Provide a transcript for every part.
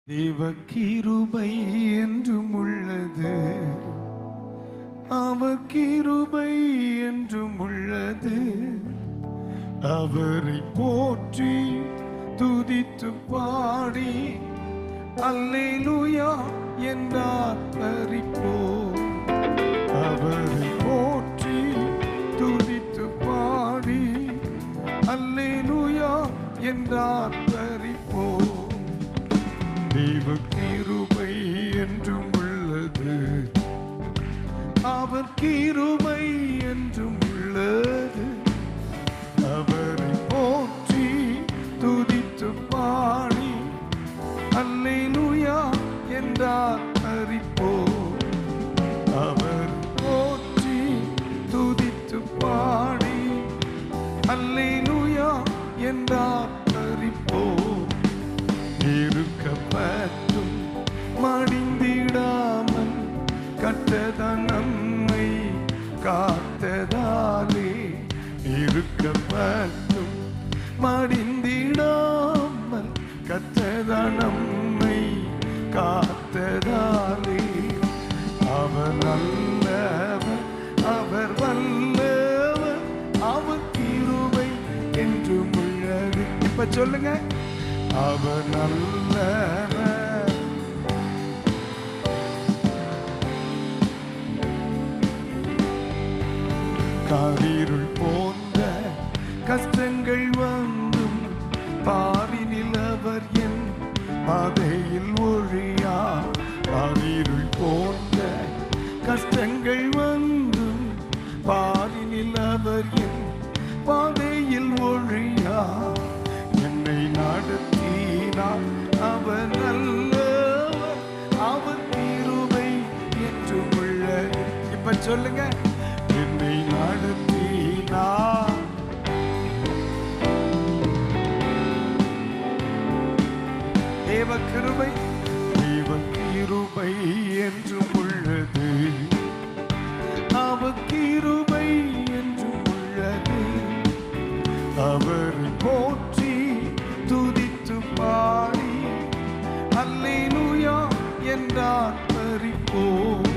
தேவ கிருபை என்றும் உள்ளது, அவர் கிருபை என்றும் உள்ளது. அவரை போற்றி துதித்து பாடி அல்லேலூயா என்றார் அறிப்போம். அவரை போற்றி துதித்து பாடி அல்லேலூயா என்றார் அறிப்போம். தேவ கிருபை என்றும் உள்ளது, அவர் கிருபை என்றும் உள்ளது. அவரை போற்றி துதித்து பாடி அல்லேலூயா என்றார் அறிப்போம். அவர் போற்றி துதித்து பாடி அல்லேலூயா என்றார் அறிப்போம். இருக்கப்பட்டும் மடிந்திடாமல் கட்டதான் நம்மை காத்ததாலே, இருக்கப்பட்டும் மடிந்திடாமல் கட்டதான் நம்மை காத்ததாலே. அவர் நல்லவர், அவர் வல்லவர், அவர் கிருபை என்றும் உள்ளது. இப்ப சொல்லுங்க, அவர் நல்லவர். காரிருள் போன்ற கஷ்டங்கள் வந்தும் பாரினில் அவர் என் பாதையில் ஒழியா. காரிருள் போன்ற கஷ்டங்கள் வந்தும் பாரினில் அவர் என் பாதையில் ஒழியா. என்னை நடத்தினார் அவர் நல்லவர், அவர் கிருபை என்றும் உள்ளது. இப்ப சொல்லுங்க, என்னை நடத்தினார். தேவ கிருபை, தேவ கிருபை என்றும் உள்ளது, அவர் கிருபை என்றும் உள்ளது. அவரை போற்றி துதித்து பாடி அல்லேலூயா என்றார் அறிப்போம்.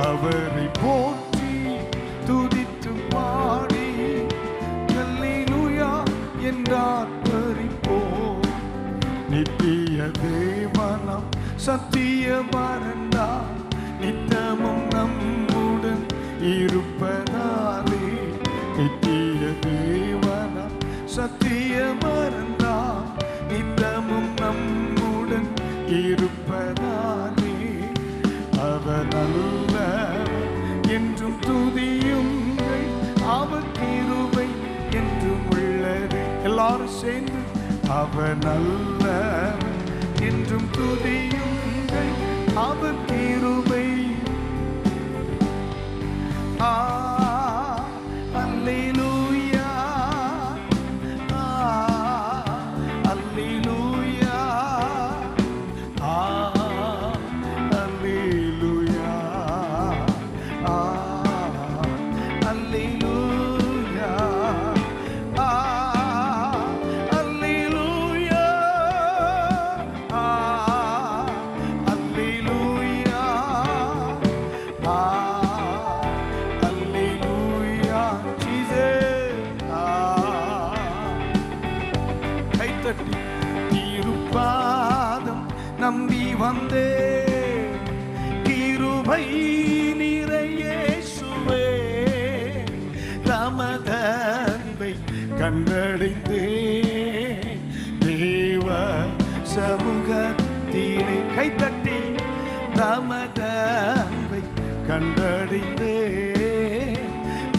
அவரை போற்றி துதித்து பாடி அல்லேலூயா என்றார் அறிப்போம். நித்திய தேவனம் சத்திய பரந்தா நித்தமும் நம்முடன் இருப்பதாலே. நித்திய தேவனம் சத்திய பரந்தா நித்தமும் நம்முடன் இருப்பதாலே. அவர் நல்லவர் என்றும் துதியுங்கள், அவர் கிருபை என்றும் உள்ளது. எல்லாரும் சேர்ந்து, அவர் நல்லவர் என்றும் துதியுங்கள், அவர் கிருபை. அல்லேலூயா, அல்லேலூயா, அல்லேலூயா, அல்லேலூயா, அல்லேலூயா, அல்லேலூயா, அல்லேலூயா. ஜீசஸ், கைத்தட்டி திருப்பாதம் நம்பி வந்தே, கிருபை நிறைய இயேசுவே, தமதன்பை கண்டடைந்தே, தேவ சமூகத்திலே. கைத்தட்டி தமதன்பை கண்டடைந்தே,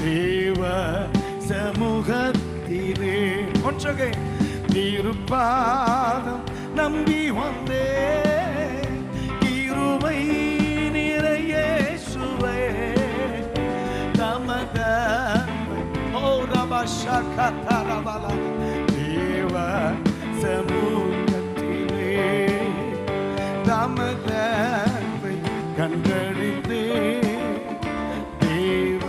தேவ சமூகத்திலே. ஒன்றகை திருப்பாதம் நம்பி வந்தே, கிருபை நிறைய இயேசுவே, தமதன்பை. ஓ ரபஷகதரபல, தேவ சமூகத்திலே, தமதன்பை கண்டறிந்தே, தேவ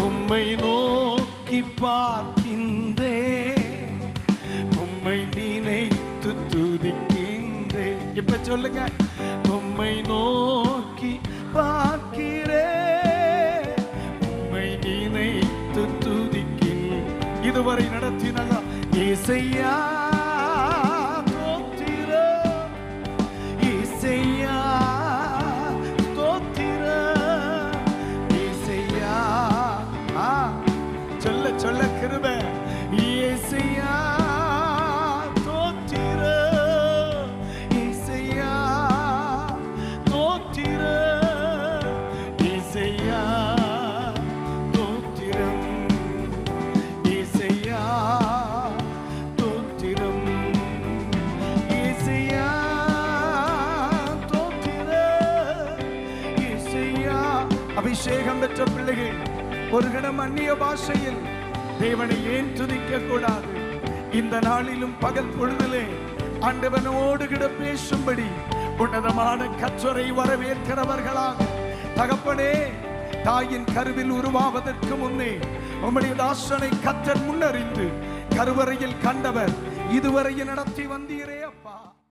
உம்மை நோக்கி பார்க்கின்றே, உம்மை சொல்லுங்க. உம்மை நோக்கி பார்க்கிறே, உம்மை நினைத்து துதிக்கிறேன். இதுவரை நடத்தினதா இயேசையா ஸ்தோத்திரம், இயேசையா ஸ்தோத்திரம், இயேசையா. சொல்ல சொல்ல கிருபை. இயேசையா ஸ்தோத்திரம், இயேசையா ஸ்தோத்திரம், இயேசையா ஸ்தோத்திரம், இயேசையா ஸ்தோத்திரம், இயேசையா ஸ்தோத்திரம், இயேசையா. அபிஷேகம் பெற்ற பிள்ளைகள் ஒரு கணம் அந்நிய பாஷையில் தேவனை ஏன் துதிக்க கூடாது? இந்த நாளிலும் பகல் பொழுதிலே ஆண்டவனோடு கூட பேசும்படி உன்னதமான கற்றரை வரவேற்கிறவர்களாக தகப்பனே, தாயின் கருவில் உருவாவதற்கு முன்னே உம்முடைய தாசனை கர்த்தர் முன்னறிந்து கருவறையில் கண்டவர், இதுவரையில் நடத்தி வந்தீரே அப்பா.